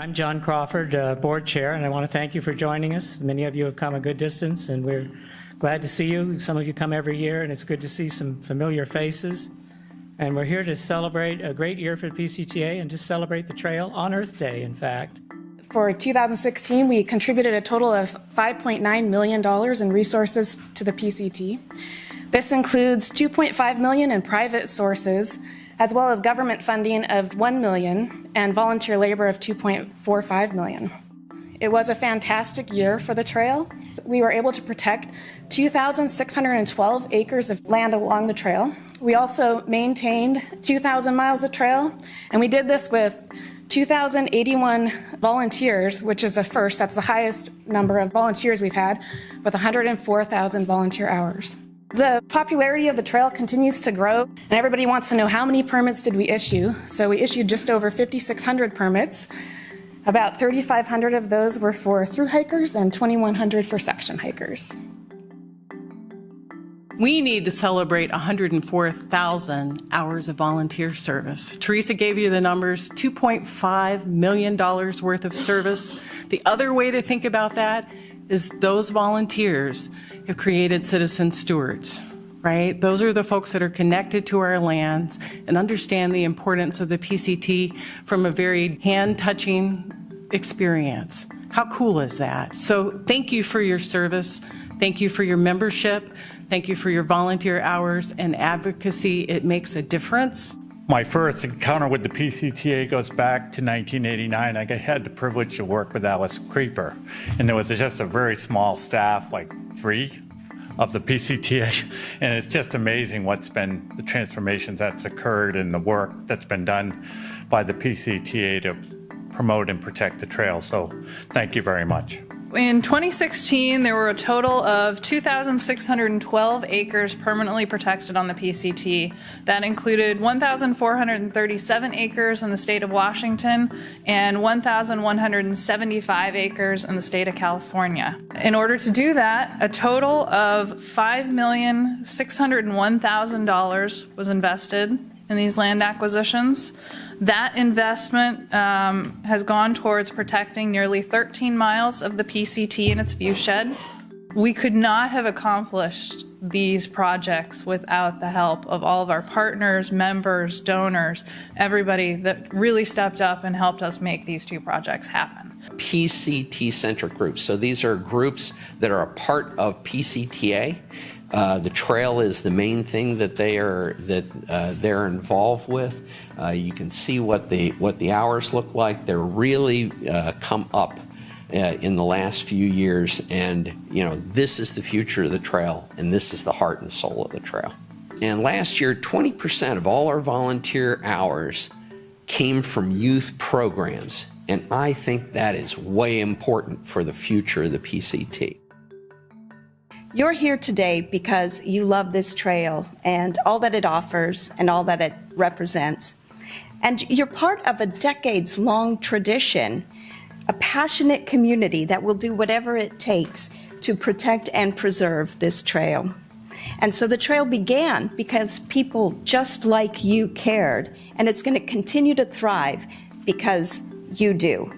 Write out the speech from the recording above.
I'm John Crawford, board chair, and I want to thank you for joining us. Many of you have come a good distance, and we're glad to see you. Some of you come every year, and it's good to see some familiar faces. And we're here to celebrate a great year for the PCTA and to celebrate the trail on Earth Day, in fact. For 2016, we contributed a total of $5.9 million in resources to the PCT. This includes $2.5 million in private sources, as well as government funding of $1 million and volunteer labor of $2.45 million. It was a fantastic year for the trail. We were able to protect 2,612 acres of land along the trail. We also maintained 2,000 miles of trail, and we did this with 2,081 volunteers, which is a first. That's the highest number of volunteers we've had, with 104,000 volunteer hours. The popularity of the trail continues to grow, and everybody wants to know how many permits did we issue. So we issued just over 5,600 permits. About 3,500 of those were for through hikers and 2,100 for section hikers. We need to celebrate 104,000 hours of volunteer service. Teresa gave you the numbers, $2.5 million worth of service. The other way to think about that is those volunteers have created citizen stewards, right? Those are the folks that are connected to our lands and understand the importance of the PCT from a very hand-touching experience. How cool is that? So thank you for your service. Thank you for your membership. Thank you for your volunteer hours and advocacy. It makes a difference. My first encounter with the PCTA goes back to 1989. I had the privilege to work with Alice Creeper, and there was just a very small staff, like 3 of the PCTA, and it's just amazing what's been the transformations that's occurred and the work that's been done by the PCTA to promote and protect the trail. So thank you very much. In 2016, there were a total of 2,612 acres permanently protected on the PCT. That included 1,437 acres in the state of Washington and 1,175 acres in the state of California. In order to do that, a total of $5,601,000 was invested in these land acquisitions. That investment has gone towards protecting nearly 13 miles of the PCT and its viewshed. We could not have accomplished these projects without the help of all of our partners, members, donors, everybody that really stepped up and helped us make these 2 projects happen. PCT-centric groups. So these are groups that are a part of PCTA. The trail is the main thing that they're involved with. You can see what the hours look like. They're really come up in the last few years, and this is the future of the trail, and this is the heart and soul of the trail. And last year, 20% of all our volunteer hours came from youth programs, and I think that is way important for the future of the PCT. You're here today because you love this trail and all that it offers and all that it represents. And you're part of a decades-long tradition, a passionate community that will do whatever it takes to protect and preserve this trail. And so the trail began because people just like you cared, and it's going to continue to thrive because you do.